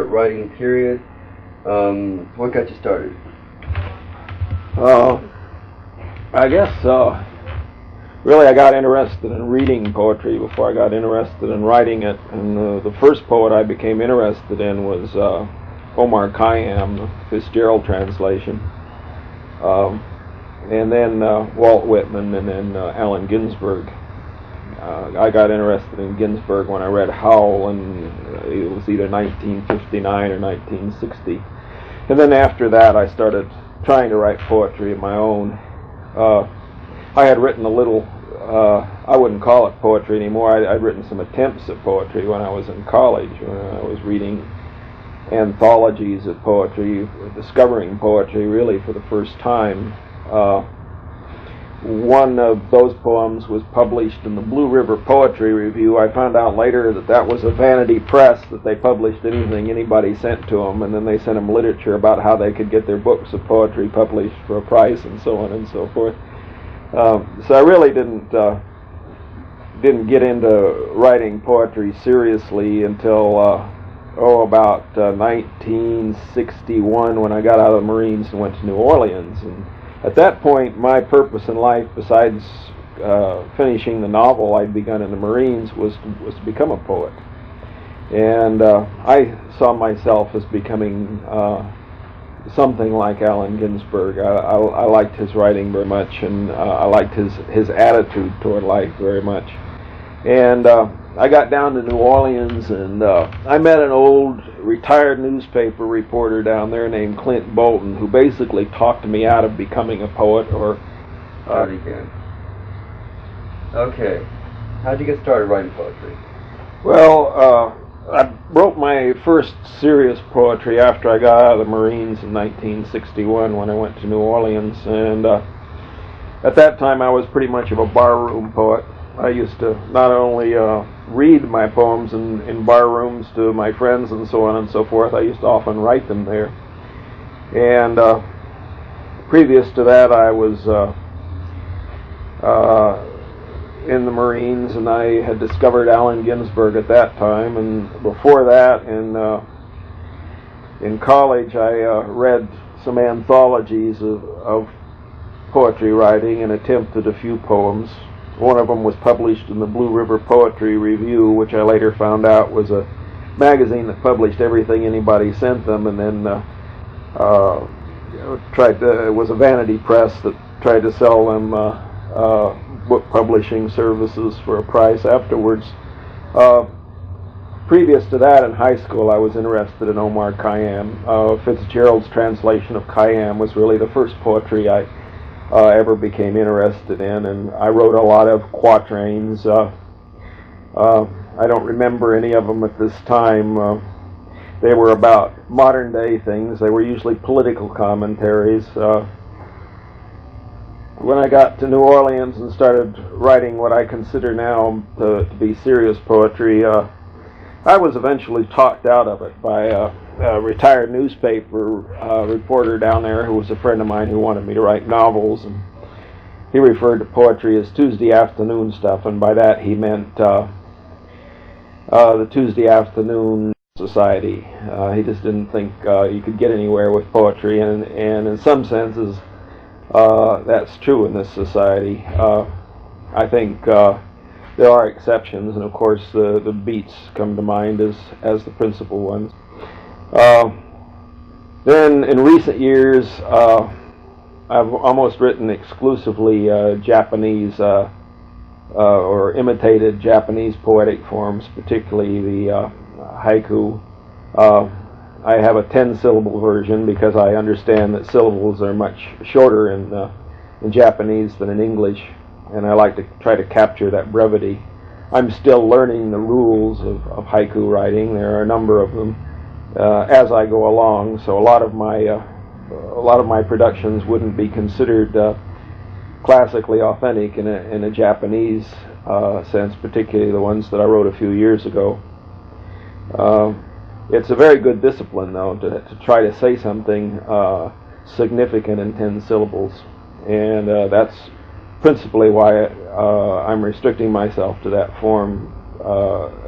Writing period. What got you started? I guess really I got interested in reading poetry before I got interested in writing it, and the first poet I became interested in was Omar Khayyam, the Fitzgerald translation, and then Walt Whitman, and then Allen Ginsberg. I got interested in Ginsberg when I read Howl, and it was either 1959 or 1960. And then after that I started trying to write poetry of my own. I had written a little, I wouldn't call it poetry anymore. I'd written some attempts at poetry when I was in college, when I was reading anthologies of poetry, discovering poetry really for the first time. One of those poems was published in the Blue River Poetry Review. I found out later that that was a vanity press, that they published anything anybody sent to them, and then they sent them literature about how they could get their books of poetry published for a price and so on and so forth. So I really didn't get into writing poetry seriously until about 1961, when I got out of the Marines and went to New Orleans. And at that point, my purpose in life, besides finishing the novel I'd begun in the Marines, was to become a poet. And I saw myself as becoming something like Allen Ginsberg. I liked his writing very much, and I liked his attitude toward life very much. And I got down to New Orleans, and I met an old retired newspaper reporter down there named Clint Bolton, who basically talked me out of becoming a poet. Okay. How'd you get started writing poetry? Well, I wrote my first serious poetry after I got out of the Marines in 1961, when I went to New Orleans, and at that time I was pretty much of a barroom poet. I used to not only read my poems in bar rooms to my friends and so on and so forth, I used to often write them there. And previous to that, I was in the Marines, and I had discovered Allen Ginsberg at that time. And before that, in college, I read some anthologies of poetry writing and attempted a few poems. One of them was published in the Blue River Poetry Review, which I later found out was a magazine that published everything anybody sent them, and then it was a vanity press that tried to sell them book publishing services for a price afterwards. Previous to that, in high school, I was interested in Omar Khayyam. Fitzgerald's translation of Khayyam was really the first poetry I ever became interested in, and I wrote a lot of quatrains. I don't remember any of them at this time. They were about modern day things. They were usually political commentaries. When I got to New Orleans and started writing what I consider now to be serious poetry, I was eventually talked out of it by a retired newspaper reporter down there, who was a friend of mine, who wanted me to write novels, and he referred to poetry as Tuesday afternoon stuff, and by that he meant the Tuesday afternoon society. He just didn't think you could get anywhere with poetry, and in some senses that's true in this society. I think there are exceptions, and of course the beats come to mind as the principal ones. Then in recent years, I've almost written exclusively Japanese or imitated Japanese poetic forms, particularly the haiku. I have a 10-syllable version because I understand that syllables are much shorter in Japanese than in English, and I like to try to capture that brevity. I'm still learning the rules of haiku writing. There are a number of them as I go along, so a lot of my productions wouldn't be considered classically authentic in a Japanese sense, particularly the ones that I wrote a few years ago. It's a very good discipline, though, to try to say something significant in 10 syllables, and that's principally why I'm restricting myself to that form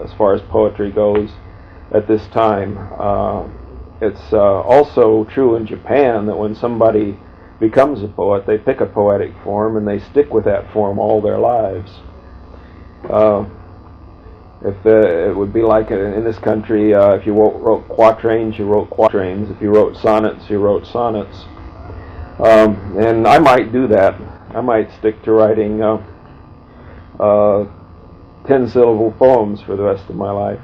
as far as poetry goes. at this time. It's also true in Japan that when somebody becomes a poet, they pick a poetic form and they stick with that form all their lives. It would be like in this country, if you wrote quatrains, you wrote quatrains. If you wrote sonnets, you wrote sonnets. And I might do that. I might stick to writing 10-syllable poems for the rest of my life.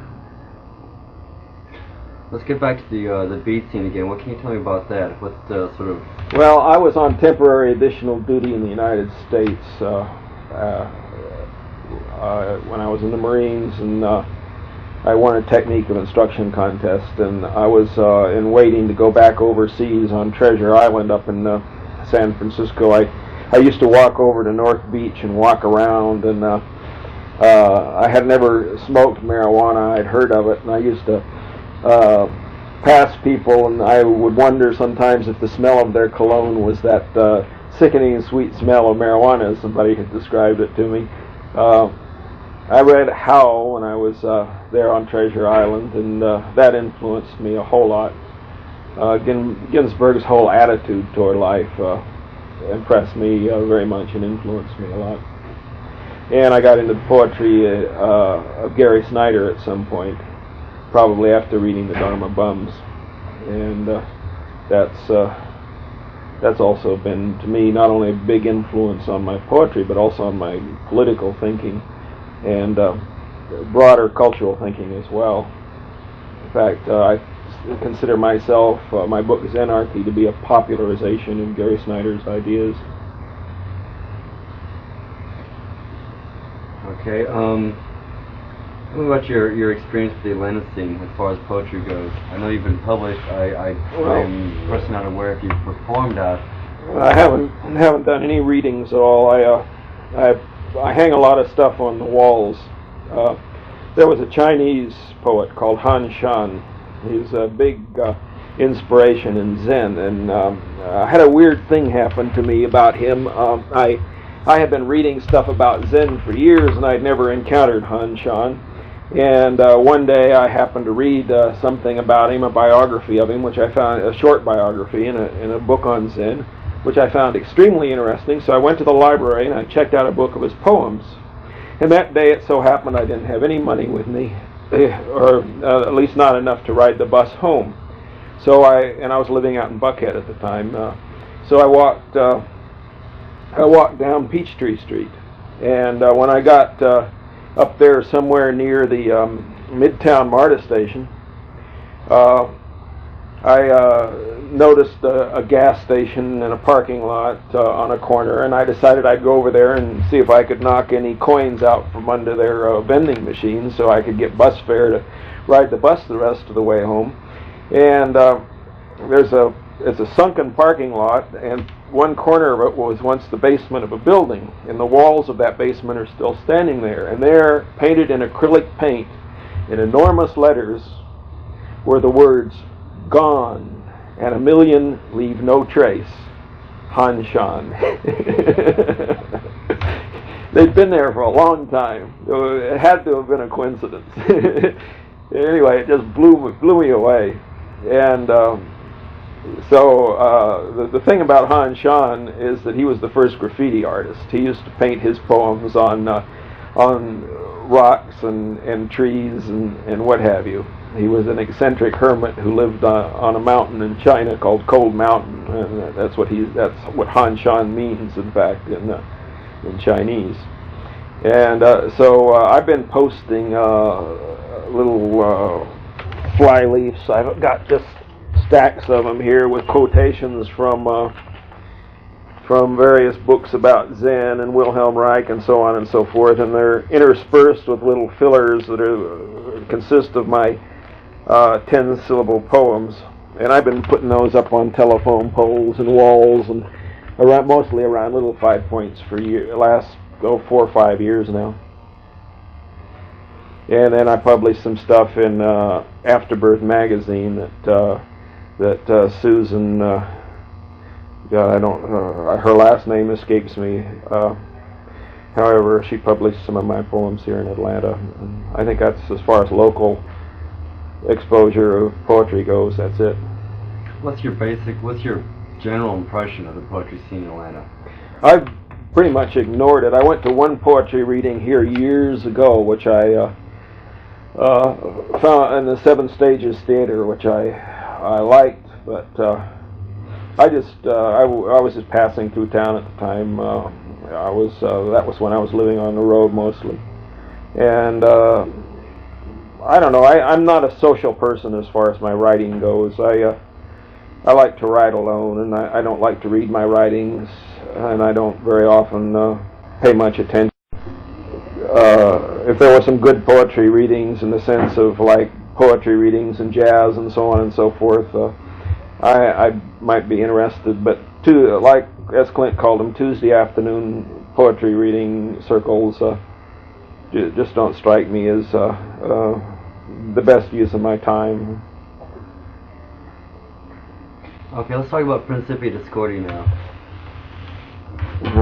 Let's get back to the beat scene again. What can you tell me about that? What's the sort of... Well, I was on temporary additional duty in the United States when I was in the Marines, and I won a technique of instruction contest, and I was in waiting to go back overseas on Treasure Island up in San Francisco. I used to walk over to North Beach and walk around, and I had never smoked marijuana. I'd heard of it, and I used to pass people, and I would wonder sometimes if the smell of their cologne was that sickening sweet smell of marijuana, as somebody had described it to me. I read Howe when I was there on Treasure Island, and that influenced me a whole lot. Ginsberg's whole attitude toward life impressed me very much and influenced me a lot. And I got into the poetry of Gary Snyder at some point, probably after reading the Dharma Bums, and that's also been, to me, not only a big influence on my poetry, but also on my political thinking and broader cultural thinking as well. In fact, I consider myself, my book Zen and Anarchism, to be a popularization of Gary Snyder's ideas. Okay, tell me about your experience with the Atlanta scene as far as poetry goes. I know you've been published. I'm personally not aware if you've performed at. I haven't done any readings at all. I hang a lot of stuff on the walls. There was a Chinese poet called Han Shan. He's a big inspiration in Zen, and I had a weird thing happen to me about him. I had been reading stuff about Zen for years, and I'd never encountered Han Shan. And one day I happened to read something about him, a biography of him, which I found, a short biography in a book on Zen, which I found extremely interesting. So I went to the library and I checked out a book of his poems. And that day it so happened I didn't have any money with me, or at least not enough to ride the bus home. So I was living out in Buckhead at the time. So I walked down Peachtree Street, and when I got up there somewhere near the Midtown MARTA station, I noticed a gas station in a parking lot on a corner, and I decided I'd go over there and see if I could knock any coins out from under their vending machine so I could get bus fare to ride the bus the rest of the way home. And it's a sunken parking lot, and one corner of it was once the basement of a building, and the walls of that basement are still standing there, and there, painted in acrylic paint in enormous letters, were the words "Gone, and a million leave no trace, Han Shan." They'd been there for a long time. It had to have been a coincidence. Anyway, it just blew me away. And so the thing about Han Shan is that he was the first graffiti artist. He used to paint his poems on rocks and trees and what have you. He was an eccentric hermit who lived on a mountain in China called Cold Mountain, and that's what Han Shan means, in fact, in Chinese. And so I've been posting little flyleafs. I've got just stacks of them here with quotations from various books about Zen and Wilhelm Reich and so on and so forth, and they're interspersed with little fillers that consist of my 10-syllable poems, and I've been putting those up on telephone poles and walls and mostly around little 5 points for last 4 or 5 years now. And then I published some stuff in Afterbirth magazine that Susan, her last name escapes me. However, she published some of my poems here in Atlanta. And I think that's as far as local exposure of poetry goes. That's it. What's your general impression of the poetry scene in Atlanta? I've pretty much ignored it. I went to one poetry reading here years ago, which I found in the Seven Stages Theater, which I liked, but I was just passing through town at the time. That was when I was living on the road mostly, and I don't know. I'm not a social person as far as my writing goes. I like to write alone, and I don't like to read my writings, and I don't very often pay much attention. If there were some good poetry readings in the sense of like poetry readings and jazz and so on and so forth, I might be interested. But like as Clint called them, Tuesday afternoon poetry reading circles just don't strike me as the best use of my time. Okay, let's talk about Principia Discordia now.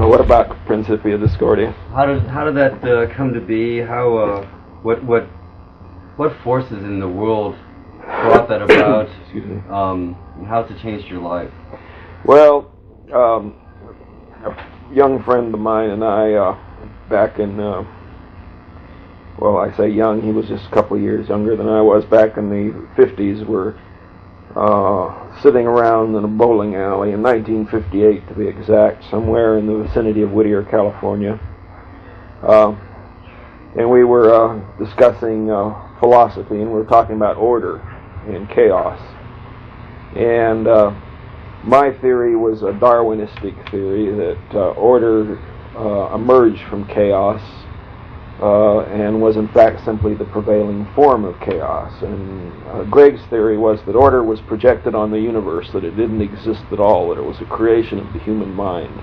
What about Principia Discordia? How did that come to be? How what forces in the world brought that about? Excuse me. And how's it changed your life? Well, a young friend of mine and I, back in well, I say young. He was just a couple of years younger than I was. Back in the 50s, were sitting around in a bowling alley in 1958, to be exact, somewhere in the vicinity of Whittier, California. And we were discussing philosophy, and we were talking about order and chaos. And my theory was a Darwinistic theory that order emerged from chaos and was in fact simply the prevailing form of chaos. And Greg's theory was that order was projected on the universe, that it didn't exist at all, that it was a creation of the human mind,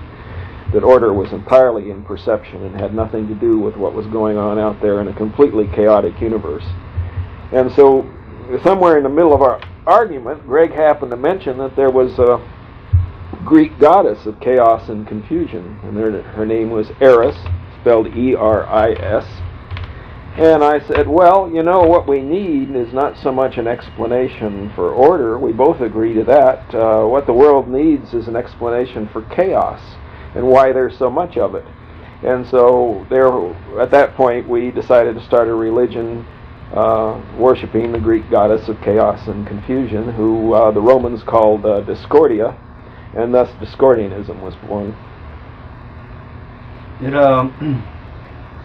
that order was entirely in perception and had nothing to do with what was going on out there in a completely chaotic universe. And so somewhere in the middle of our argument, Greg happened to mention that there was a Greek goddess of chaos and confusion, and her name was Eris, spelled E-R-I-S. And I said, well, you know, what we need is not so much an explanation for order. We both agree to that. What the world needs is an explanation for chaos and why there's so much of it. And so at that point we decided to start a religion worshipping the Greek goddess of chaos and confusion, who the Romans called Discordia, and thus Discordianism was born. Something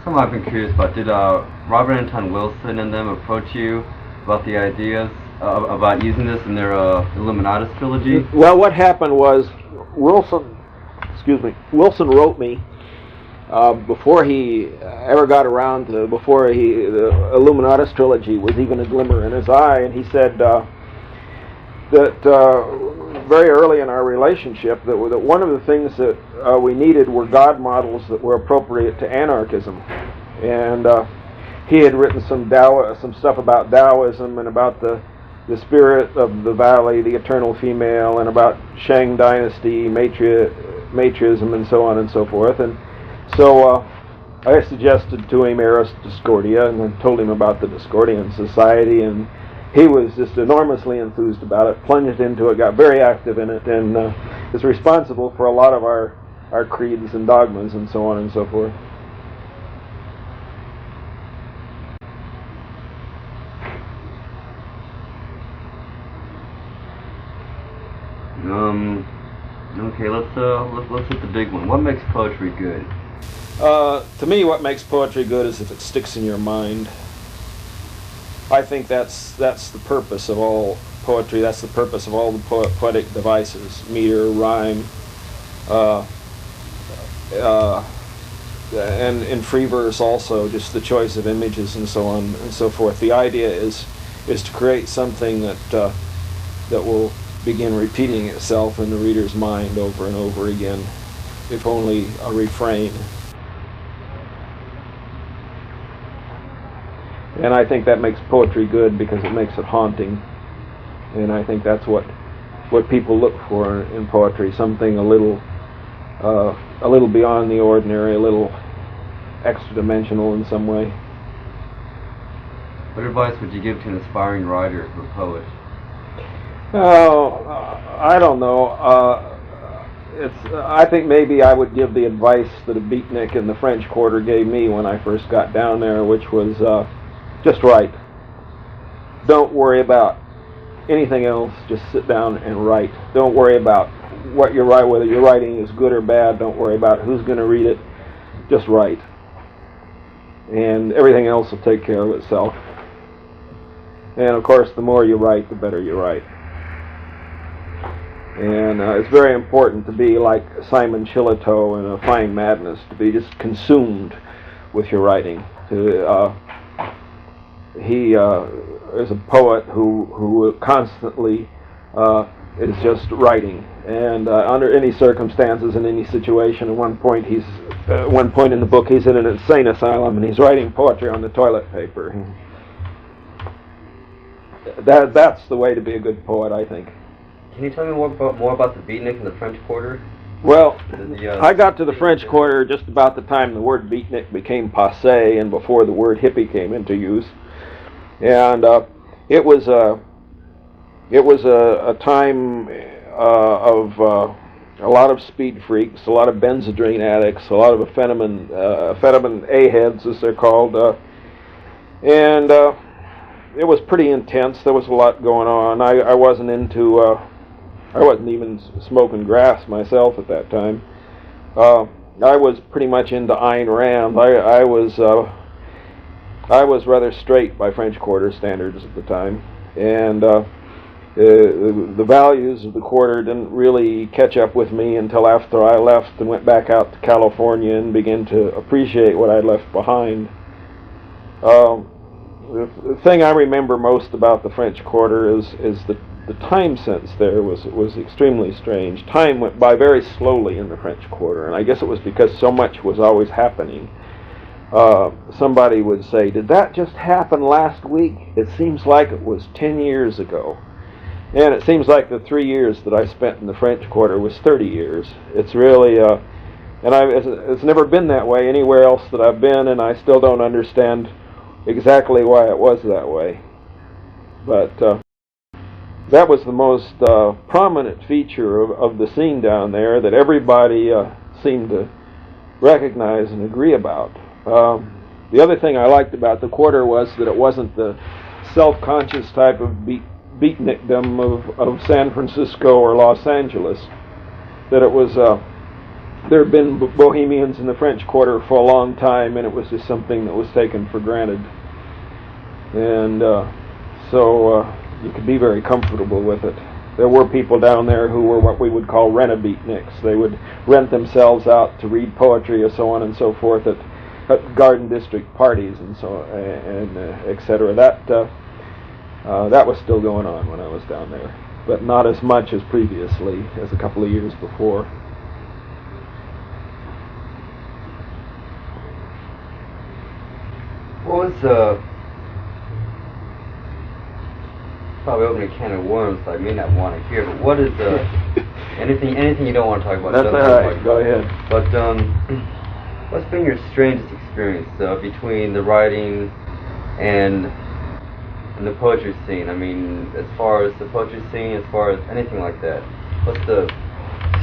I've been curious about, did Robert Anton Wilson and them approach you about the ideas about using this in their Illuminati trilogy? Well, what happened was Wilson wrote me before he ever got around to, before the Illuminati trilogy was even a glimmer in his eye, and he said that very early in our relationship that one of the things that we needed were God models that were appropriate to anarchism. And he had written some stuff about Taoism and about the spirit of the valley, the eternal female, and about Shang dynasty, matriism, and so on and so forth. And so I suggested to him Eros Discordia, and then told him about the Discordian Society, and he was just enormously enthused about it, plunged into it, got very active in it, and is responsible for a lot of our creeds and dogmas and so on and so forth. Okay, let's hit the big one. What makes poetry good? To me, what makes poetry good is if it sticks in your mind. I think that's the purpose of all poetry. That's the purpose of all the poetic devices: meter, rhyme, and in free verse also, just the choice of images and so on and so forth. The idea is to create something that will begin repeating itself in the reader's mind over and over again, if only a refrain. And I think that makes poetry good because it makes it haunting. And I think that's what people look for in poetry, something a little beyond the ordinary, a little extra dimensional in some way. What advice would you give to an aspiring writer or poet? I don't know. I think maybe I would give the advice that a beatnik in the French Quarter gave me when I first got down there, which was just write. Don't worry about anything else. Just sit down and write. Don't worry about what you write, whether your writing is good or bad. Don't worry about who's going to read it. Just write. And everything else will take care of itself. And of course, the more you write, the better you write. And it's very important to be like Simon Shillitoe in A Fine Madness, to be just consumed with your writing. He is a poet who constantly is just writing, and under any circumstances, in any situation. At one point in the book, he's in an insane asylum and he's writing poetry on the toilet paper. That's the way to be a good poet, I think. Can you tell me more about the beatnik in the French Quarter? Well, I got to the French Quarter just about the time the word beatnik became passé and before the word hippie came into use. And it was a time of a lot of speed freaks, a lot of benzodrine addicts, a lot of amphetamine A-heads, as they're called, and it was pretty intense. There was a lot going on. I wasn't even smoking grass myself at that time. I was pretty much into Ayn Rand. I was rather straight by French Quarter standards at the time, and the values of the Quarter didn't really catch up with me until after I left and went back out to California and began to appreciate what I'd left behind. The thing I remember most about the French Quarter is the time sense there was extremely strange. Time went by very slowly in the French Quarter, and I guess it was because so much was always happening. Somebody would say, "Did that just happen last week? It seems like it was 10 years ago." And it seems like the 3 years that I spent in the French Quarter was 30 years. It's really, it's never been that way anywhere else that I've been, and I still don't understand exactly why it was that way. But that was the most prominent feature of the scene down there that everybody seemed to recognize and agree about. The other thing I liked about the Quarter was that it wasn't the self-conscious type of beatnikdom of San Francisco or Los Angeles. That it was, there had been bohemians in the French Quarter for a long time, and it was just something that was taken for granted. And so you could be very comfortable with it. There were people down there who were what we would call rent-a-beatniks. They would rent themselves out to read poetry or so on and so forth at Garden District parties and so and etc. That was still going on when I was down there, but not as much as previously, as a couple of years before. What was probably opening a can of worms that I may not want to hear, but what is anything you don't want to talk about? That's all right. Go ahead. But what's been your strangest experience between the writing and the poetry scene? I mean, as far as the poetry scene, as far as anything like that, what's the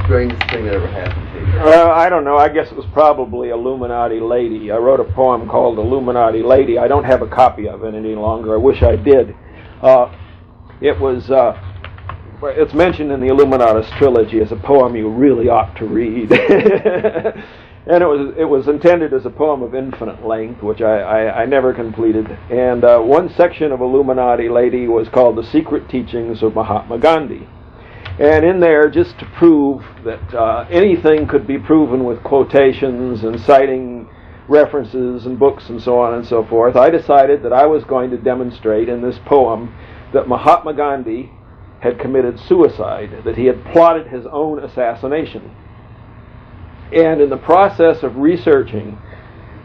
strangest thing that ever happened to you? I don't know. I guess it was probably Illuminati Lady. I wrote a poem called Illuminati Lady. I don't have a copy of it any longer. I wish I did. It's mentioned in the Illuminatus trilogy as a poem you really ought to read. And it was intended as a poem of infinite length, which I never completed. And one section of Illuminati Lady was called The Secret Teachings of Mahatma Gandhi. And in there, just to prove that anything could be proven with quotations and citing references and books and so on and so forth, I decided that I was going to demonstrate in this poem that Mahatma Gandhi had committed suicide, that he had plotted his own assassination. And in the process of researching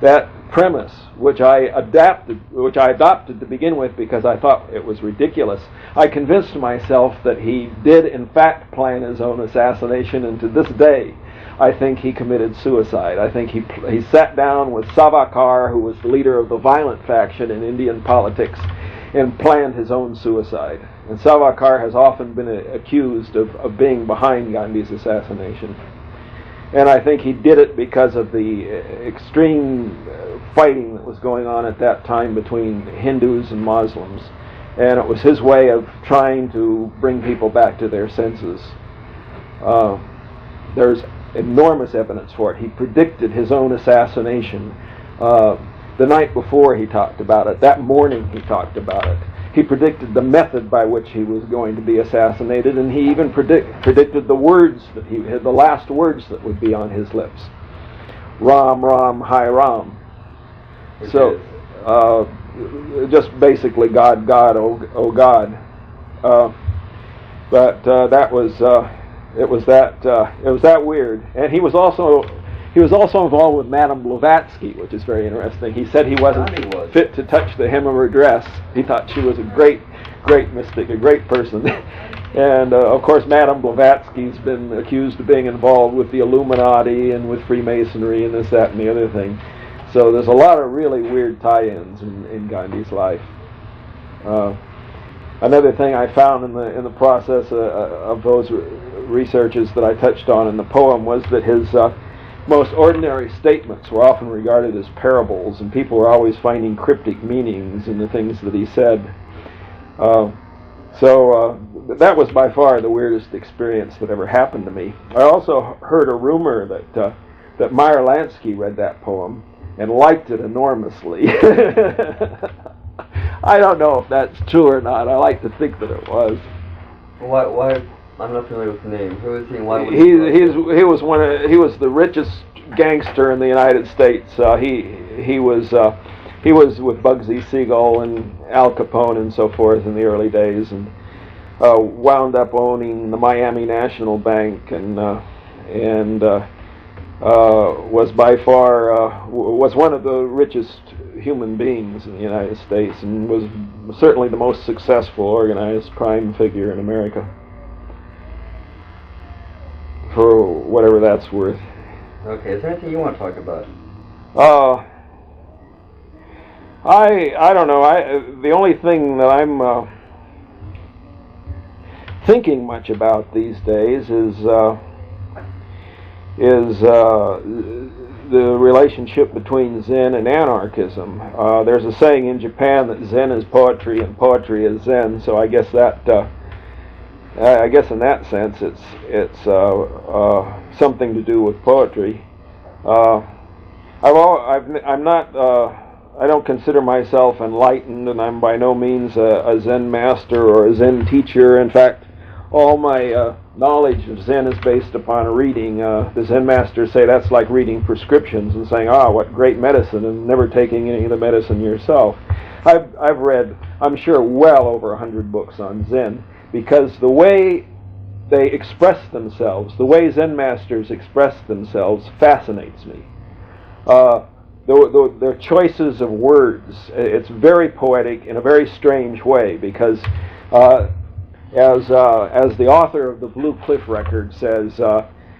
that premise, which I adopted to begin with because I thought it was ridiculous, I convinced myself that he did in fact plan his own assassination, and to this day I think he committed suicide. I think he sat down with Savarkar, who was the leader of the violent faction in Indian politics, and planned his own suicide. And Savarkar has often been accused of being behind Gandhi's assassination. And I think he did it because of the extreme fighting that was going on at that time between Hindus and Muslims. And it was his way of trying to bring people back to their senses. There's enormous evidence for it. He predicted his own assassination. The night before he talked about it. That morning he talked about it. He predicted the method by which he was going to be assassinated, and he even predicted the words that he had, the last words that would be on his lips. Ram, Ram, Hai Ram. So, just basically God, God, oh God. But that was it was that weird. And he was also involved with Madame Blavatsky, which is very interesting. He said he wasn't fit to touch the hem of her dress. He thought she was a great mystic, a great person. And of course, Madame Blavatsky's been accused of being involved with the Illuminati and with Freemasonry and this, that, and the other thing. So there's a lot of really weird tie-ins in Gandhi's life. Another thing I found in the process of those researches that I touched on in the poem was that his most ordinary statements were often regarded as parables, and people were always finding cryptic meanings in the things that he said. So that was by far the weirdest experience that ever happened to me. I also heard a rumor that Meyer Lansky read that poem and liked it enormously. I don't know if that's true or not. I like to think that it was. Why? I'm not familiar with the name. Who is he and why would he was the richest gangster in the United States. He was with Bugsy Siegel and Al Capone and so forth in the early days, and wound up owning the Miami National Bank, and was by far was one of the richest human beings in the United States, and was certainly the most successful organized crime figure in America, for whatever that's worth. Okay, is there anything you want to talk about? I don't know. The only thing that I'm thinking much about these days is the relationship between Zen and Anarchism. There's a saying in Japan that Zen is poetry and poetry is Zen. So I guess in that sense it's something to do with poetry. I don't consider myself enlightened, and I'm by no means a Zen master or a Zen teacher. In fact, all my knowledge of Zen is based upon reading. The Zen masters say that's like reading prescriptions and saying, what great medicine, and never taking any of the medicine yourself. I've read, I'm sure, well over 100 books on Zen, because the way they express themselves, the way Zen masters express themselves, fascinates me. Their choices of words, it's very poetic in a very strange way, because as the author of the Blue Cliff Record says,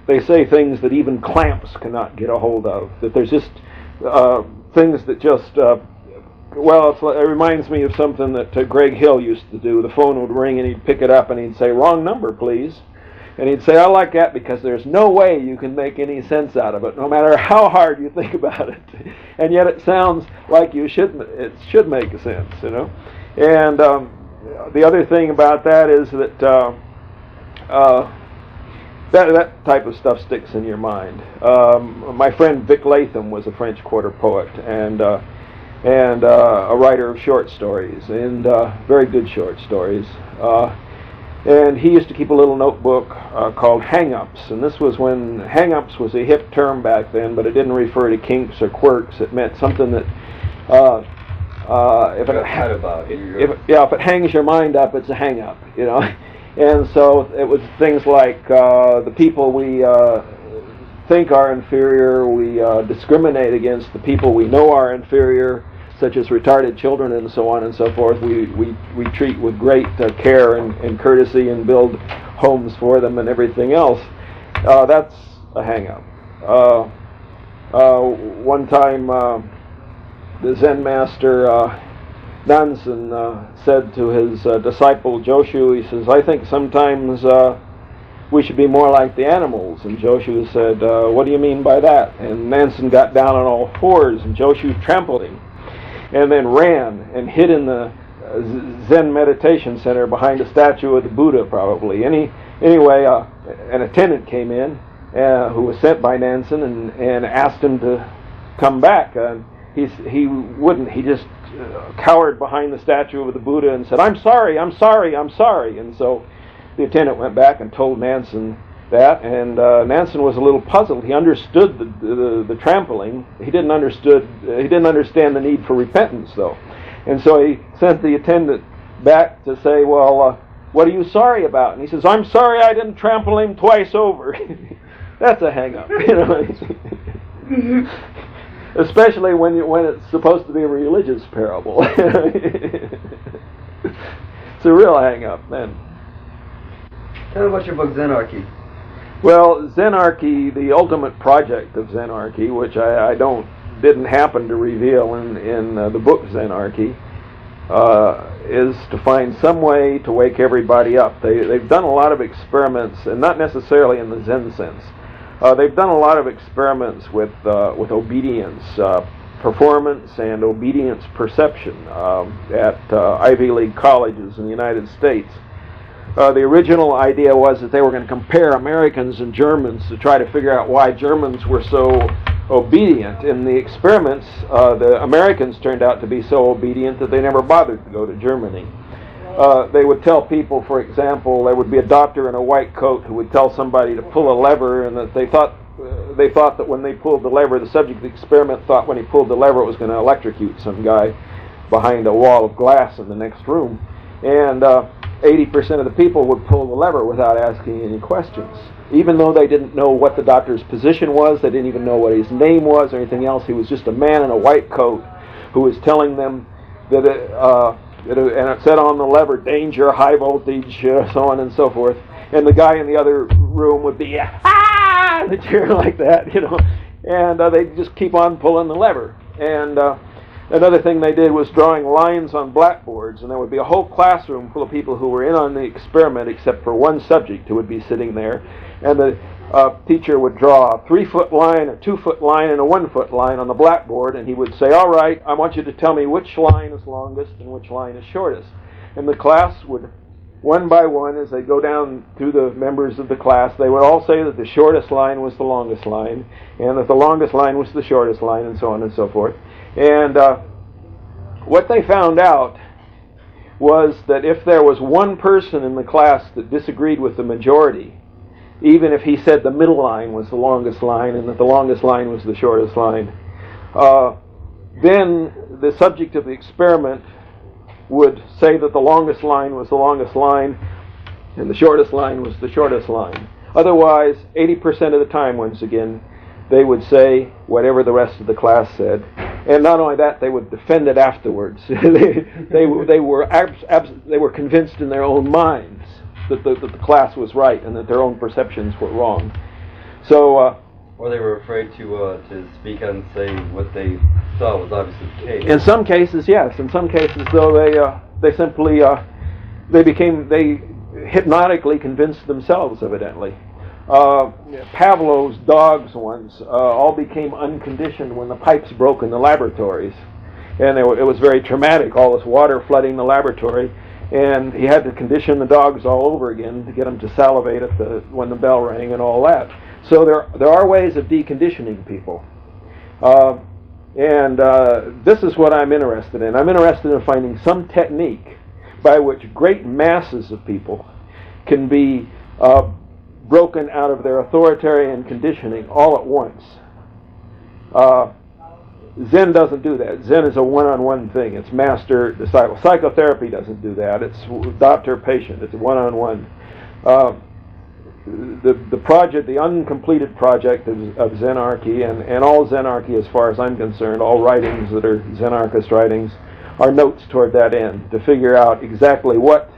they say things that even clamps cannot get a hold of. That there's just things that just, it reminds me of something that Greg Hill used to do. The phone would ring and he'd pick it up and he'd say, "Wrong number, please." And he'd say, "I like that because there's no way you can make any sense out of it, no matter how hard you think about it." And yet it sounds like it should make sense, you know. And the other thing about that is that that type of stuff sticks in your mind. My friend Vic Latham was a French Quarter poet and a writer of short stories, and very good short stories. And he used to keep a little notebook called Hang-Ups, and this was when Hang-Ups was a hip term back then, but it didn't refer to kinks or quirks. It meant something that if it hangs your mind up, it's a hang-up, you know. And so it was things like the people we think are inferior, we discriminate against the people we know are inferior, such as retarded children and so on and so forth. We treat with great care and courtesy and build homes for them and everything else. That's a hang-up. One time the Zen master Nansen said to his disciple Joshu, he says, "I think sometimes we should be more like the animals." And Joshu said, "What do you mean by that?" And Nansen got down on all fours, and Joshu trampled him, and then ran and hid in the Zen meditation center behind a statue of the Buddha, probably. Anyway, an attendant came in who was sent by Nansen and asked him to come back. He wouldn't. He just cowered behind the statue of the Buddha and said, "I'm sorry, I'm sorry, I'm sorry." And so the attendant went back and told Nansen that, and Nansen was a little puzzled. He understood the trampling. He didn't understand the need for repentance, though. And so he sent the attendant back to say, "Well, what are you sorry about?" And he says, "I'm sorry I didn't trample him twice over." That's a hang-up, you know. Especially when it's supposed to be a religious parable. It's a real hang-up, man. Tell me about your book, Zenarchy. Well, Zenarchy, the ultimate project of Zenarchy, which I didn't happen to reveal in the book Zenarchy, is to find some way to wake everybody up. They've done a lot of experiments, and not necessarily in the Zen sense. They've done a lot of experiments with obedience performance and obedience perception at Ivy League colleges in the United States. The original idea was that they were going to compare Americans and Germans to try to figure out why Germans were so obedient. In the experiments, the Americans turned out to be so obedient that they never bothered to go to Germany. They would tell people, for example, there would be a doctor in a white coat who would tell somebody to pull a lever, and that they thought that when they pulled the lever, the subject of the experiment thought when he pulled the lever it was going to electrocute some guy behind a wall of glass in the next room. And 80% of the people would pull the lever without asking any questions. Even though they didn't know what the doctor's position was, they didn't even know what his name was or anything else. He was just a man in a white coat who was telling them that and it said on the lever, "Danger, high voltage," so on and so forth. And the guy in the other room would be, "Ah!" in the chair like that, you know. And they'd just keep on pulling the lever. And another thing they did was drawing lines on blackboards, and there would be a whole classroom full of people who were in on the experiment except for one subject who would be sitting there. And the teacher would draw a 3-foot line, a 2-foot line, and a 1-foot line on the blackboard, and he would say, "All right, I want you to tell me which line is longest and which line is shortest." And the class would, one by one, as they go down through the members of the class, they would all say that the shortest line was the longest line, and that the longest line was the shortest line, and so on and so forth. And what they found out was that if there was one person in the class that disagreed with the majority, even if he said the middle line was the longest line and that the longest line was the shortest line, then the subject of the experiment would say that the longest line was the longest line and the shortest line was the shortest line. Otherwise, 80% of the time, once again, they would say whatever the rest of the class said. And not only that, they would defend it afterwards. they were convinced in their own minds that the class was right and that their own perceptions were wrong. So, or they were afraid to speak out and say what they saw was obviously the case. In some cases, yes. In some cases, though, they simply they hypnotically convinced themselves, evidently. Pavlov's dogs once all became unconditioned when the pipes broke in the laboratories, and it was very traumatic, all this water flooding the laboratory, and he had to condition the dogs all over again to get them to salivate when the bell rang and all that. So there are ways of deconditioning people, and this is what I'm interested in. I'm interested in finding some technique by which great masses of people can be broken out of their authoritarian conditioning all at once. Zen doesn't do that. Zen is a one-on-one thing. It's master-disciple. Psychotherapy doesn't do that. It's doctor-patient. It's one-on-one. The project, the uncompleted project of Zenarchy, and all Zenarchy, as far as I'm concerned, all writings that are Zenarchist writings, are notes toward that end, to figure out exactly what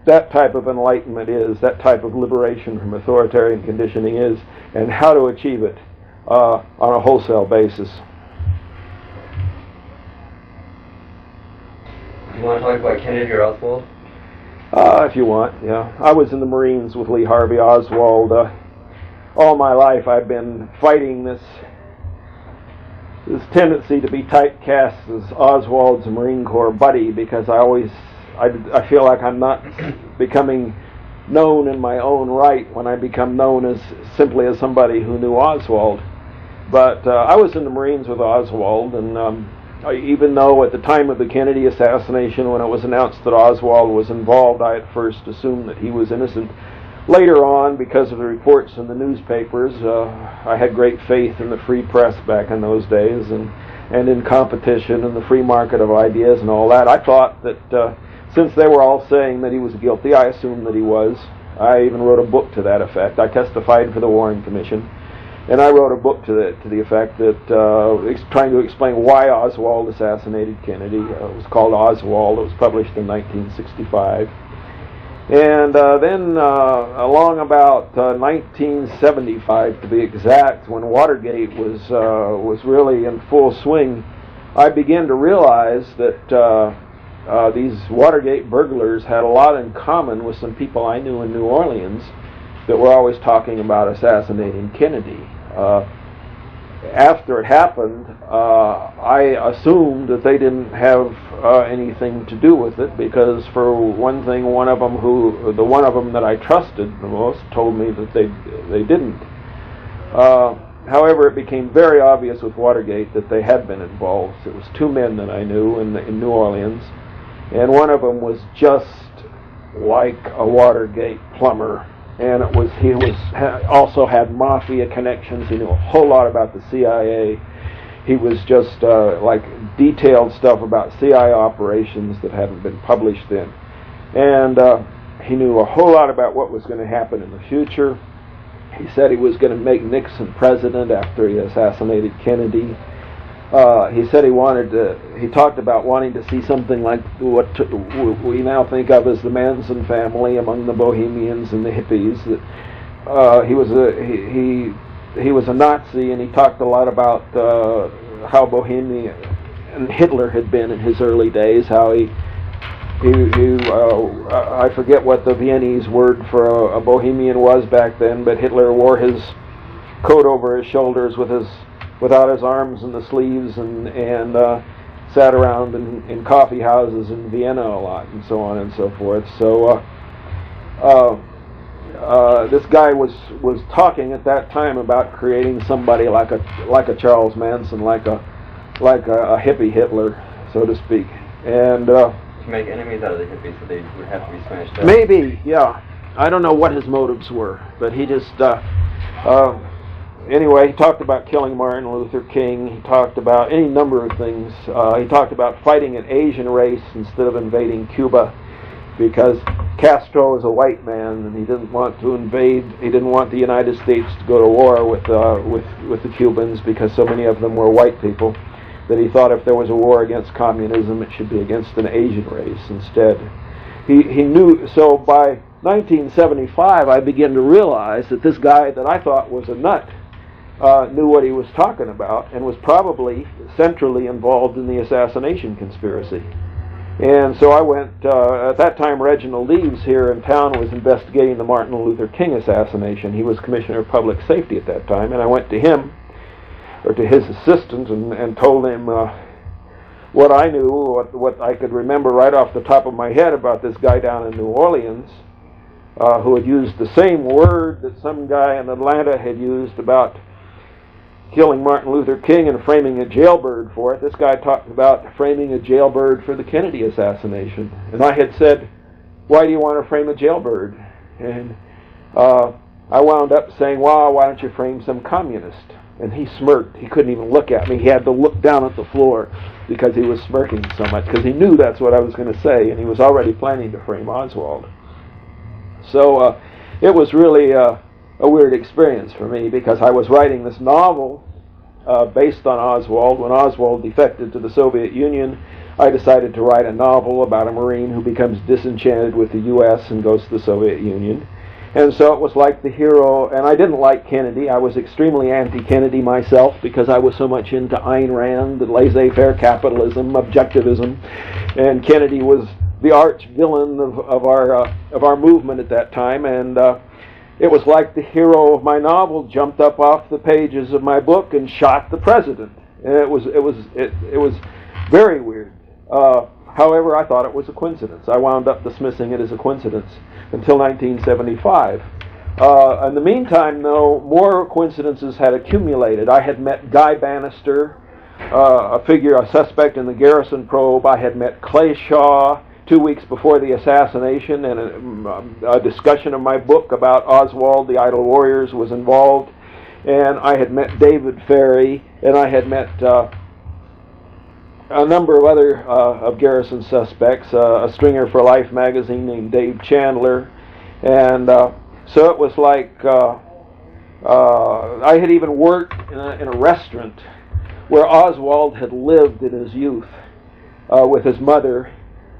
that type of enlightenment is, that type of liberation from authoritarian conditioning is, and how to achieve it on a wholesale basis. you want to talk about Kennedy or Oswald? If you want, yeah. I was in the Marines with Lee Harvey Oswald. All my life I've been fighting this tendency to be typecast as Oswald's Marine Corps buddy, because I feel like I'm not becoming known in my own right when I become known as simply as somebody who knew Oswald. But I was in the Marines with Oswald, and even though at the time of the Kennedy assassination, when it was announced that Oswald was involved, I at first assumed that he was innocent. Later on, because of the reports in the newspapers, I had great faith in the free press back in those days, and in competition and the free market of ideas and all that. I thought that since they were all saying that he was guilty, I assumed that he was. I even wrote a book to that effect. I testified for the Warren Commission, and I wrote a book to the effect that trying to explain why Oswald assassinated Kennedy. It was called Oswald. It was published in 1965. And then along about 1975, to be exact, when Watergate was really in full swing, I began to realize that these Watergate burglars had a lot in common with some people I knew in New Orleans that were always talking about assassinating Kennedy. After it happened, I assumed that they didn't have anything to do with it, because for one thing, the one of them that I trusted the most told me that they didn't. However, it became very obvious with Watergate that they had been involved. It was two men that I knew in New Orleans, and one of them was just like a Watergate plumber. And he also had mafia connections. He knew a whole lot about the CIA. He was just like detailed stuff about CIA operations that hadn't been published then. And he knew a whole lot about what was going to happen in the future. He said he was going to make Nixon president after he assassinated Kennedy. He said he talked about wanting to see something like what we now think of as the Manson family among the Bohemians and the hippies. That he was a Nazi, and he talked a lot about how Bohemian and Hitler had been in his early days. How I forget what the Viennese word for a Bohemian was back then, but Hitler wore his coat over his shoulders without his arms in the sleeves, and sat around in coffee houses in Vienna a lot, and so on and so forth. So this guy was talking at that time about creating somebody like a Charles Manson, like a hippie Hitler, so to speak, and to make enemies out of the hippies, so they would have to be smashed up. Maybe, yeah. I don't know what his motives were, but he just. Anyway, he talked about killing Martin Luther King. He talked about any number of things. He talked about fighting an Asian race instead of invading Cuba, because Castro is a white man and he didn't want to invade. He didn't want the United States to go to war with the Cubans, because so many of them were white people, that he thought if there was a war against communism, it should be against an Asian race instead. He knew. So by 1975, I began to realize that this guy that I thought was a nut knew what he was talking about, and was probably centrally involved in the assassination conspiracy. And so I went, at that time Reginald Leaves here in town was investigating the Martin Luther King assassination. He was Commissioner of Public Safety at that time, and I went to him, or to his assistant, and told him what I knew, what I could remember right off the top of my head about this guy down in New Orleans, who had used the same word that some guy in Atlanta had used about killing Martin Luther King and framing a jailbird for it. This guy talked about framing a jailbird for the Kennedy assassination. And I had said, why do you want to frame a jailbird? And I wound up saying, well, why don't you frame some communist? And he smirked. He couldn't even look at me. He had to look down at the floor because he was smirking so much, because he knew that's what I was going to say, and he was already planning to frame Oswald. So it was really a weird experience for me, because I was writing this novel based on Oswald. When Oswald defected to the Soviet Union, I decided to write a novel about a Marine who becomes disenchanted with the U.S. and goes to the Soviet Union. And so it was like the hero, and I didn't like Kennedy. I was extremely anti-Kennedy myself because I was so much into Ayn Rand, the laissez-faire capitalism, objectivism, and Kennedy was the arch villain of our movement at that time. And it was like the hero of my novel jumped up off the pages of my book and shot the president. And it was very weird. However, I thought it was a coincidence. I wound up dismissing it as a coincidence until 1975. In the meantime, though, more coincidences had accumulated. I had met Guy Bannister, a suspect in the Garrison probe. I had met Clay Shaw 2 weeks before the assassination, and a discussion of my book about Oswald, the Idle Warriors, was involved. And I had met David Ferry, and I had met a number of other of Garrison suspects, a stringer for Life magazine named Dave Chandler, and so it was like I had even worked in a restaurant where Oswald had lived in his youth with his mother.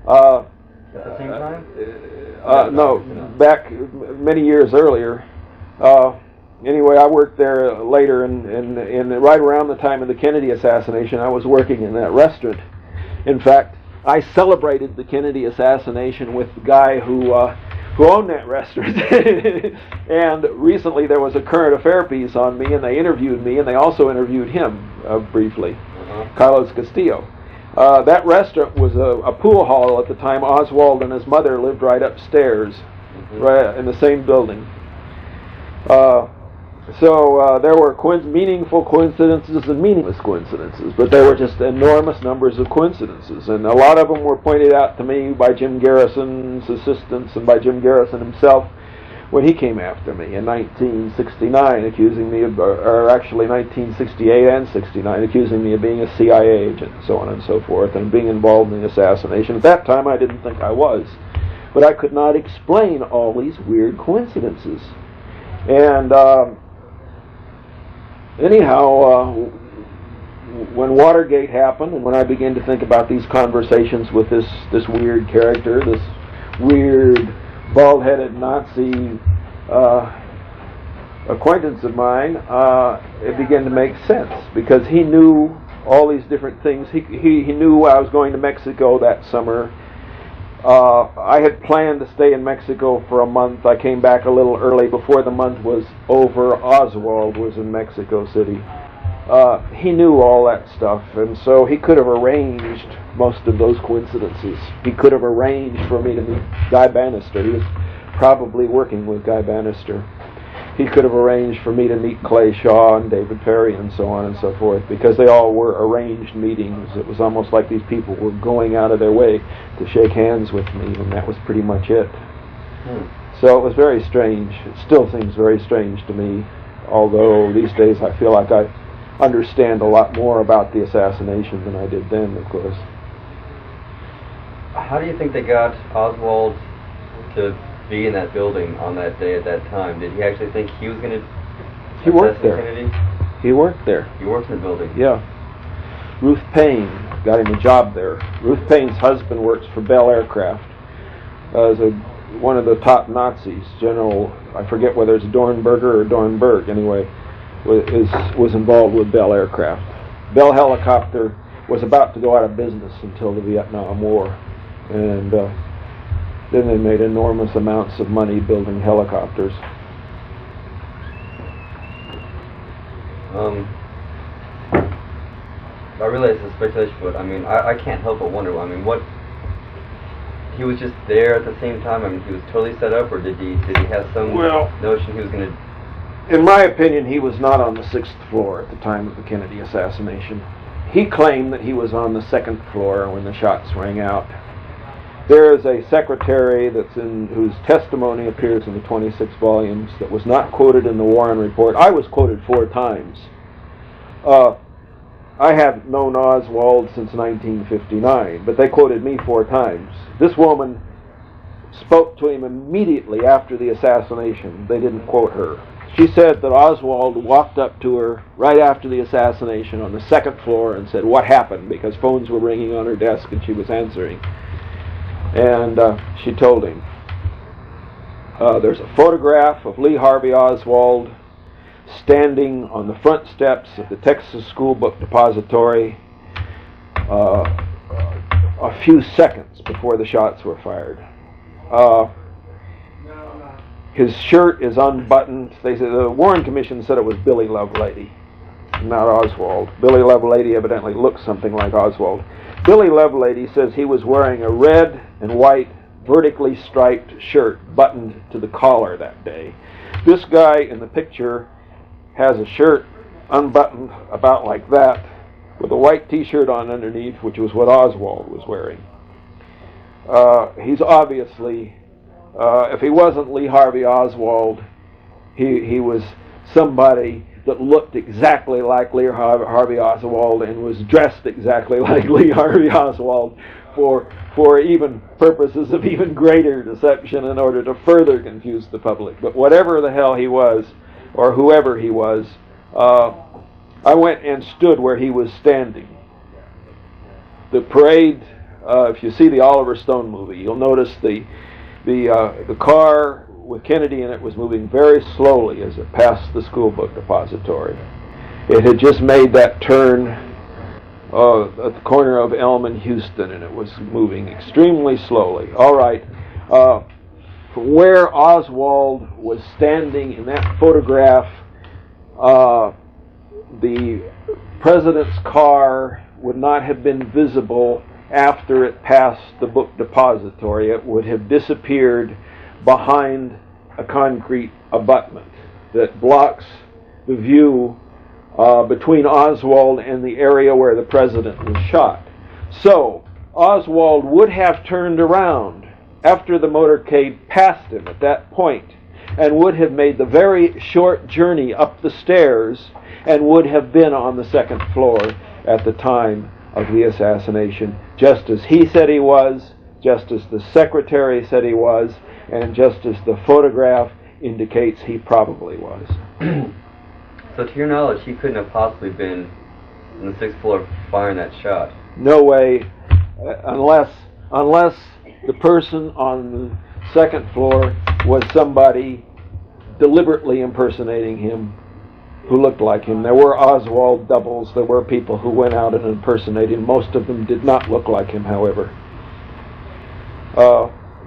At the same time? No, back many years earlier. Anyway, I worked there later, and right around the time of the Kennedy assassination, I was working in that restaurant. In fact, I celebrated the Kennedy assassination with the guy who owned that restaurant. And recently there was a current affair piece on me, and they interviewed me, and they also interviewed him briefly, Carlos Castillo. That restaurant was a pool hall at the time. Oswald and his mother lived right upstairs, right in the same building. So there were meaningful coincidences and meaningless coincidences, but there were just enormous numbers of coincidences, and a lot of them were pointed out to me by Jim Garrison's assistants and by Jim Garrison himself when he came after me in 1969, accusing me of, or actually 1968 and 69, accusing me of being a CIA agent, and so on and so forth, and being involved in the assassination. At that time, I didn't think I was, but I could not explain all these weird coincidences. And anyhow, when Watergate happened, and when I began to think about these conversations with this weird character, this weird bald-headed Nazi acquaintance of mine, it began to make sense, because he knew all these different things. He knew I was going to Mexico that summer. I had planned to stay in Mexico for a month. I came back a little early. Before the month was over, Oswald was in Mexico City. He knew all that stuff, and so he could have arranged most of those coincidences. He could have arranged for me to meet Guy Bannister. He was probably working with Guy Bannister. He could have arranged for me to meet Clay Shaw and David Perry and so on and so forth, because they all were arranged meetings. It was almost like these people were going out of their way to shake hands with me, and that was pretty much it. So it was very strange. It still seems very strange to me, although these days I feel like I understand a lot more about the assassination than I did then, of course. How do you think they got Oswald to be in that building on that day at that time? Did he actually think he was going to assassinate Kennedy? He worked there. He worked in the building? Yeah. Ruth Payne got him a job there. Ruth Payne's husband works for Bell Aircraft as one of the top Nazis. General, I forget whether it's Dornberger or Dornberg, anyway, was involved with Bell Aircraft. Bell Helicopter was about to go out of business until the Vietnam War, and then they made enormous amounts of money building helicopters. I realize it's speculation, but I mean, I can't help but wonder. I mean, what, he was just there at the same time? I mean, he was totally set up, or did he have some notion he was going to? In my opinion, he was not on the 6th floor at the time of the Kennedy assassination. He claimed that he was on the 2nd floor when the shots rang out. There is a secretary whose testimony appears in the 26 volumes that was not quoted in the Warren Report. I was quoted 4 times. I have known Oswald since 1959, but they quoted me 4 times. This woman spoke to him immediately after the assassination. They didn't quote her. She said that Oswald walked up to her right after the assassination on the 2nd floor and said, "What happened?" because phones were ringing on her desk and she was answering. And she told him. There's a photograph of Lee Harvey Oswald standing on the front steps of the Texas School Book Depository a few seconds before the shots were fired. His shirt is unbuttoned. They said, the Warren Commission said it was Billy Lovelady, not Oswald. Billy Lovelady evidently looks something like Oswald. Billy Lovelady says he was wearing a red and white vertically striped shirt buttoned to the collar that day. This guy in the picture has a shirt unbuttoned about like that with a white t-shirt on underneath, which was what Oswald was wearing. He's obviously, if he wasn't Lee Harvey Oswald, he was somebody that looked exactly like Lee Harvey Oswald and was dressed exactly like Lee Harvey Oswald for even purposes of even greater deception in order to further confuse the public. But whatever the hell he was, or whoever he was, I went and stood where he was standing. The parade, if you see the Oliver Stone movie, you'll notice the car with Kennedy in it was moving very slowly as it passed the school book depository. It had just made that turn at the corner of Elm and Houston, and it was moving extremely slowly. All right. From where Oswald was standing in that photograph, the president's car would not have been visible after it passed the book depository. It would have disappeared behind a concrete abutment that blocks the view between Oswald and the area where the president was shot. So Oswald would have turned around after the motorcade passed him at that point and would have made the very short journey up the stairs and would have been on the second floor at the time of the assassination, just as he said he was, just as the secretary said he was, and just as the photograph indicates he probably was. So to your knowledge, he couldn't have possibly been on the 6th floor firing that shot? No way, unless the person on the second floor was somebody deliberately impersonating him who looked like him. There were Oswald doubles. There were people who went out and impersonated him. Most of them did not look like him, however.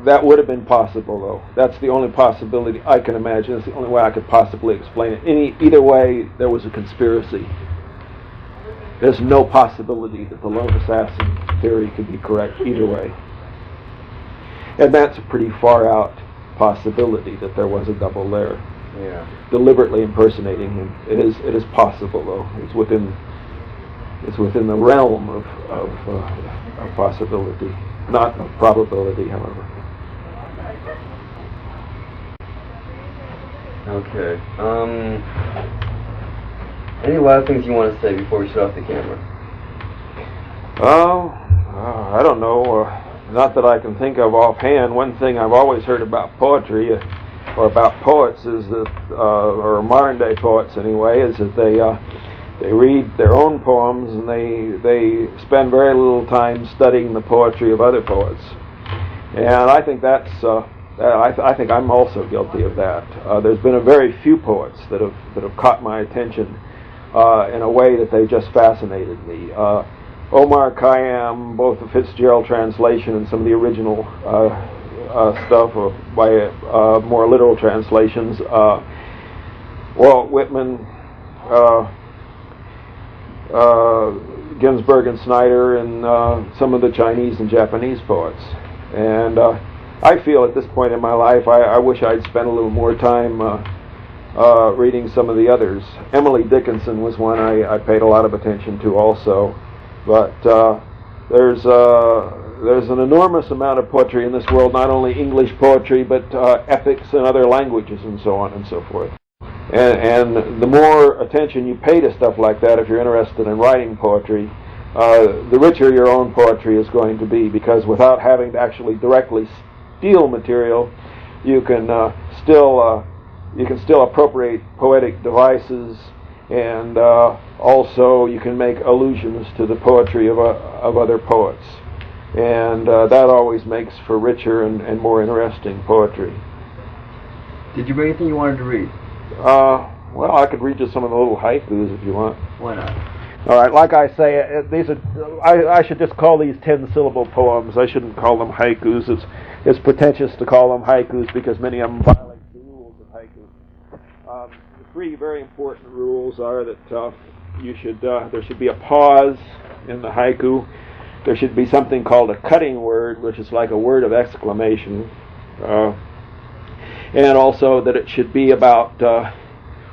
That would have been possible, though. That's the only possibility I can imagine. It's the only way I could possibly explain it. Either way, there was a conspiracy. There's no possibility that the lone assassin theory could be correct either way. And that's a pretty far out possibility that there was a double there. Yeah. Deliberately impersonating him. It is possible, though. It's within the realm of possibility, not of probability, however. Okay. Any last things you want to say before we shut off the camera? I don't know. Not that I can think of offhand. One thing I've always heard about poetry, or about poets, is that, or modern day poets anyway, is that they read their own poems and they spend very little time studying the poetry of other poets. And I think that's I think I'm also guilty of that. There's been a very few poets that have caught my attention in a way that they just fascinated me. Omar Khayyam, both the Fitzgerald translation and some of the original stuff by more literal translations. Walt Whitman, Ginsberg and Snyder, and some of the Chinese and Japanese poets. And I feel at this point in my life, I wish I'd spent a little more time reading some of the others. Emily Dickinson was one I paid a lot of attention to also. But there's an enormous amount of poetry in this world, not only English poetry, but epics in other languages and so on and so forth. And the more attention you pay to stuff like that, if you're interested in writing poetry, the richer your own poetry is going to be, because without having to actually directly steal material, you can still appropriate poetic devices, and also you can make allusions to the poetry of other poets, and that always makes for richer and more interesting poetry. Did you bring anything you wanted to read? Well, I could read you some of the little haikus if you want. Why not? All right, like I say, these are. I should just call these 10-syllable poems. I shouldn't call them haikus. It's pretentious to call them haikus because many of them violate the rules of haiku. The three very important rules are that there should be a pause in the haiku. There should be something called a cutting word, which is like a word of exclamation, and also that it should be about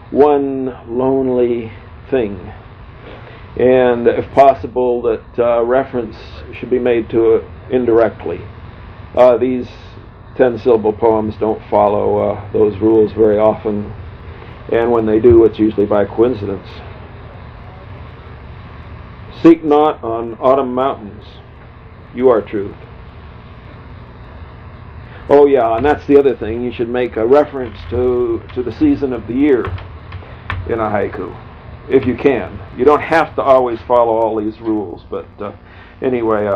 one lonely thing. And if possible, that reference should be made to it indirectly. These 10-syllable poems don't follow those rules very often, and when they do, it's usually by coincidence. Seek not on autumn mountains, you are truth. Oh yeah, and that's the other thing. You should make a reference to the season of the year in a haiku, if you can. You don't have to always follow all these rules, but anyway,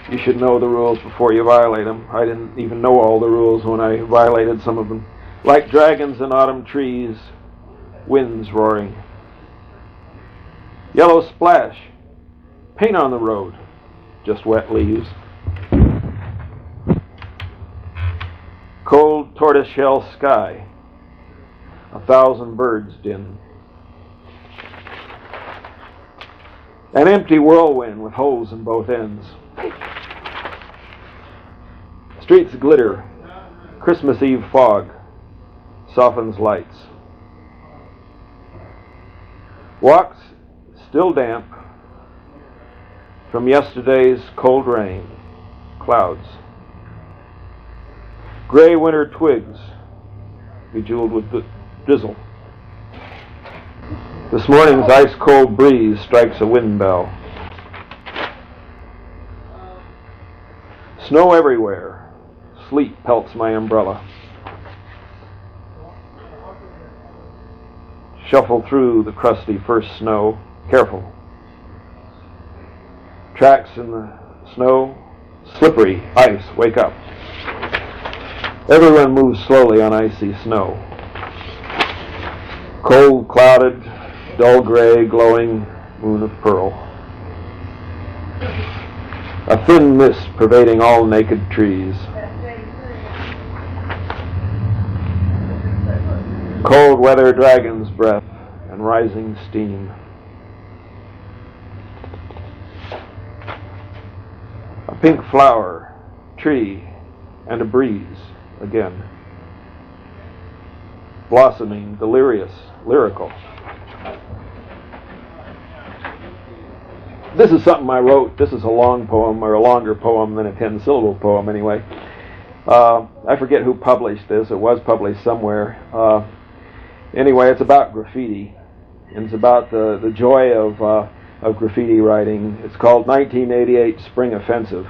you should know the rules before you violate them. I didn't even know all the rules when I violated some of them. Like dragons in autumn trees, winds roaring. Yellow splash, paint on the road, just wet leaves. Cold tortoiseshell sky, 1,000 birds din. An empty whirlwind with holes in both ends. Streets glitter, Christmas Eve fog softens lights. Walks still damp from yesterday's cold rain, clouds. Gray winter twigs bejeweled with drizzle. This morning's ice-cold breeze strikes a wind bell. Snow everywhere. Sleet pelts my umbrella. Shuffle through the crusty first snow. Careful. Tracks in the snow. Slippery. Ice. Wake up. Everyone moves slowly on icy snow. Cold, clouded, dull gray, glowing moon of pearl. A thin mist pervading all naked trees. Cold weather, dragon's breath, and rising steam. A pink flower, tree, and a breeze again. Blossoming, delirious, lyrical. This is something I wrote. This is a long poem, or a longer poem than a 10-syllable poem anyway. I forget who published this. It was published somewhere. Anyway, it's about graffiti. And it's about the joy of graffiti writing. It's called 1988 Spring Offensive.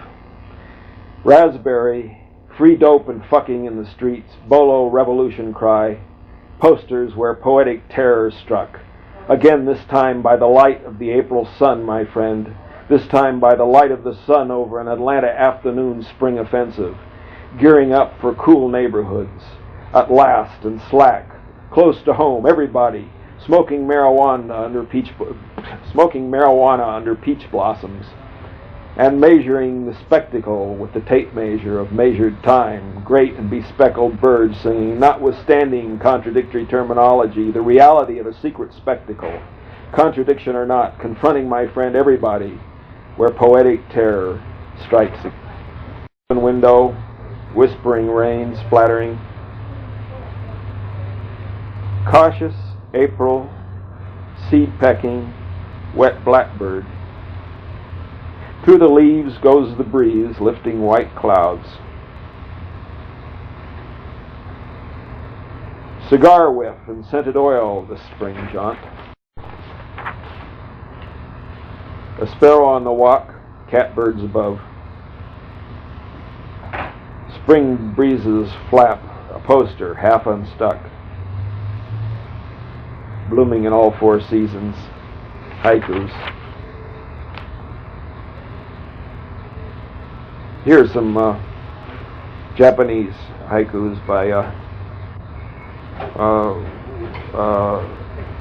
Raspberry, free dope and fucking in the streets, bolo revolution cry, posters where poetic terror struck. Again, this time by the light of the April sun, my friend. This time by the light of the sun over an Atlanta afternoon spring offensive. Gearing up for cool neighborhoods. At last, and slack. Close to home, everybody. Smoking marijuana under peach blossoms. And measuring the spectacle with the tape measure of measured time. Great and bespeckled birds singing, notwithstanding contradictory terminology, the reality of a secret spectacle. Contradiction or not, confronting, my friend, everybody, where poetic terror strikes it. Open window, whispering rain splattering. Cautious April, seed pecking, wet blackbird. Through the leaves goes the breeze, lifting white clouds. Cigar whiff and scented oil this spring jaunt. A sparrow on the walk, catbirds above. Spring breezes flap, a poster half unstuck. Blooming in all four seasons, haikus. Here's some Japanese haikus by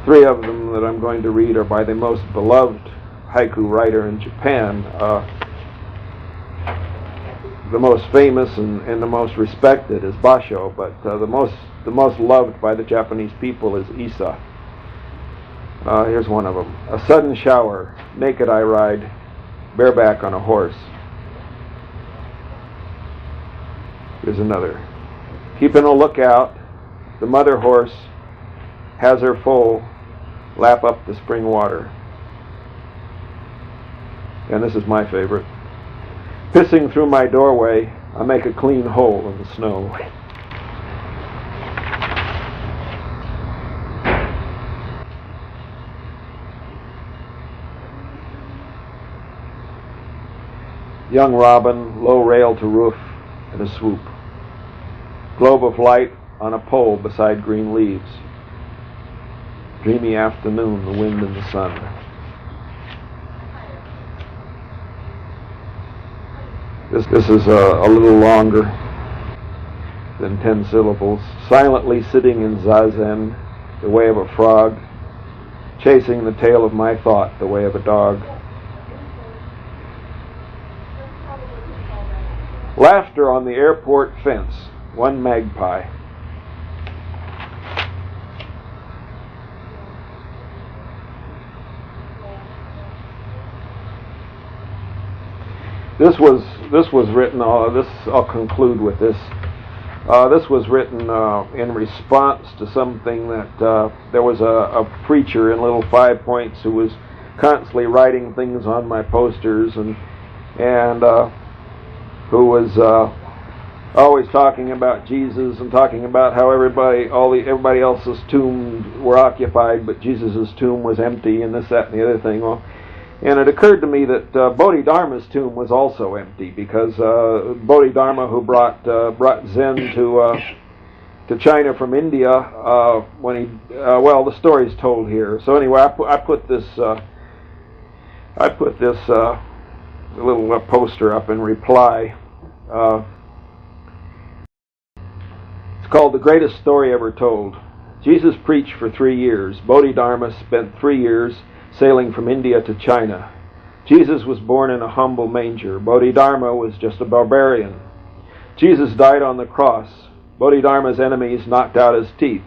three of them that I'm going to read are by the most beloved haiku writer in Japan. The most famous and the most respected is Basho, but the most loved by the Japanese people is Issa. Here's one of them. A sudden shower, naked I ride, bareback on a horse. Here's another. Keeping a lookout, the mother horse has her foal lap up the spring water. And this is my favorite. Pissing through my doorway, I make a clean hole in the snow. Young robin, low rail to roof, and a swoop. Globe of light on a pole beside green leaves. Dreamy afternoon, the wind and the sun. This is a little longer than 10 syllables. Silently sitting in zazen, the way of a frog, chasing the tail of my thought, the way of a dog. Laughter on the airport fence, one magpie. This was written. I'll conclude with this. This was written in response to something that there was a preacher in Little 5 Points who was constantly writing things on my posters and who was always talking about Jesus and talking about how everybody else's tombs were occupied, but Jesus' tomb was empty, and this, that, and the other thing. Well, and it occurred to me that Bodhidharma's tomb was also empty, because Bodhidharma, who brought Zen to China from India, when he the story's told here. So anyway, I put this little poster up in reply. It's called The Greatest Story Ever Told. Jesus preached for 3 years. Bodhidharma spent 3 years sailing from India to China. Jesus was born in a humble manger. Bodhidharma was just a barbarian. Jesus died on the cross. Bodhidharma's enemies knocked out his teeth.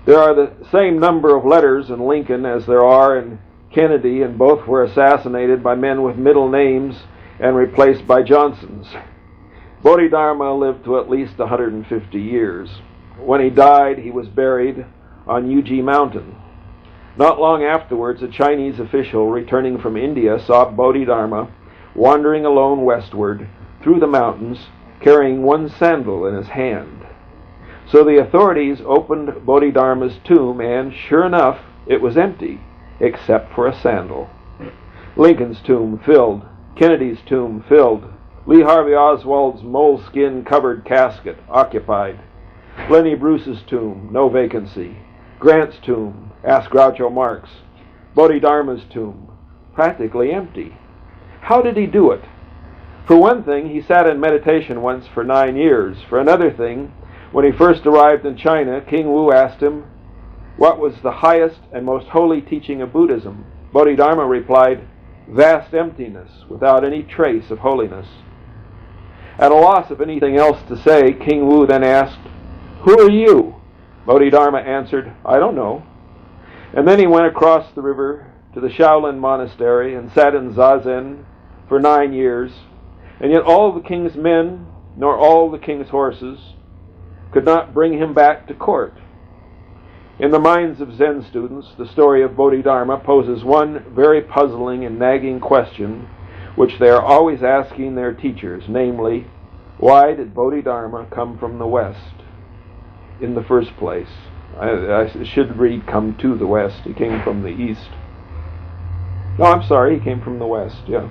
There are the same number of letters in Lincoln as there are in Kennedy, and both were assassinated by men with middle names and replaced by Johnsons. Bodhidharma lived to at least 150 years. When he died, he was buried on Yuji Mountain. Not long afterwards, a Chinese official returning from India saw Bodhidharma wandering alone westward through the mountains, carrying one sandal in his hand. So the authorities opened Bodhidharma's tomb, and sure enough, it was empty, except for a sandal. Lincoln's tomb filled. Kennedy's tomb filled. Lee Harvey Oswald's moleskin-covered casket occupied. Lenny Bruce's tomb, no vacancy. Grant's tomb, ask Groucho Marx. Bodhidharma's tomb, practically empty. How did he do it? For one thing, he sat in meditation once for 9 years. For another thing, when he first arrived in China, King Wu asked him, what was the highest and most holy teaching of Buddhism? Bodhidharma replied, vast emptiness, without any trace of holiness. At a loss of anything else to say, King Wu then asked, who are you? Bodhidharma answered, I don't know. And then he went across the river to the Shaolin monastery and sat in zazen for 9 years. And yet all the king's men, nor all the king's horses, could not bring him back to court. In the minds of Zen students, the story of Bodhidharma poses one very puzzling and nagging question, which they are always asking their teachers, namely, why did Bodhidharma come from the West in the first place? I should read come to the West. He came from the East. No, I'm sorry, he came from the West, yeah.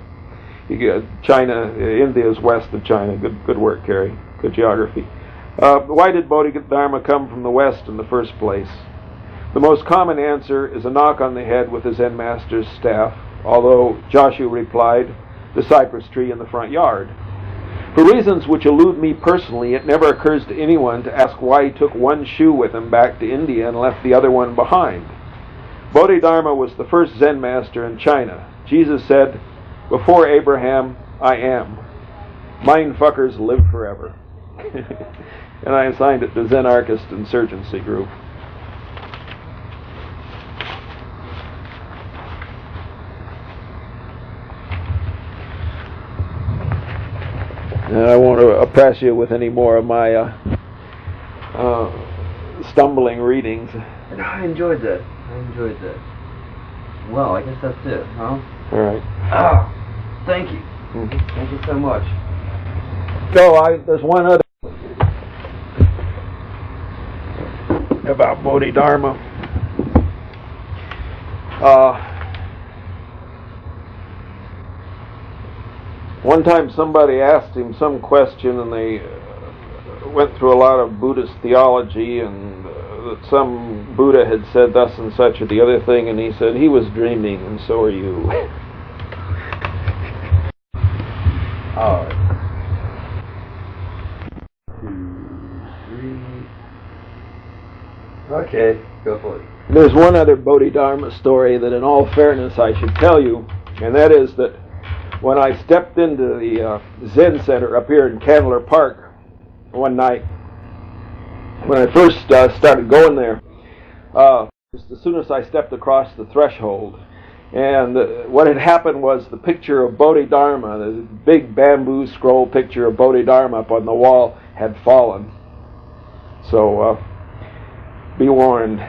China, India is west of China. Good work, Kerry. Good geography. Why did Bodhidharma come from the West in the first place? The most common answer is a knock on the head with the Zen master's staff, although Joshua replied, the cypress tree in the front yard. For reasons which elude me personally, it never occurs to anyone to ask why he took one shoe with him back to India and left the other one behind. Bodhidharma was the first Zen master in China. Jesus said, "Before Abraham, I am. Mindfuckers live forever." And I assigned it to Zen Anarchist Insurgency Group. And I won't oppress you with any more of my stumbling readings. No, I enjoyed that. Well, I guess that's it, huh? All right. Ah, thank you. Mm-hmm. Thank you so much. So there's one other about Bodhidharma. One time somebody asked him some question, and they went through a lot of Buddhist theology, and that some Buddha had said thus and such or the other thing, and he said, "He was dreaming, and so are you." All right. 2, 3. Okay, go for it. There's one other Bodhidharma story that in all fairness I should tell you, and that is that when I stepped into the Zen Center up here in Candler Park one night, when I first started going there, as soon as I stepped across the threshold, and what had happened was the picture of Bodhidharma, the big bamboo scroll picture of Bodhidharma up on the wall, had fallen. So, be warned.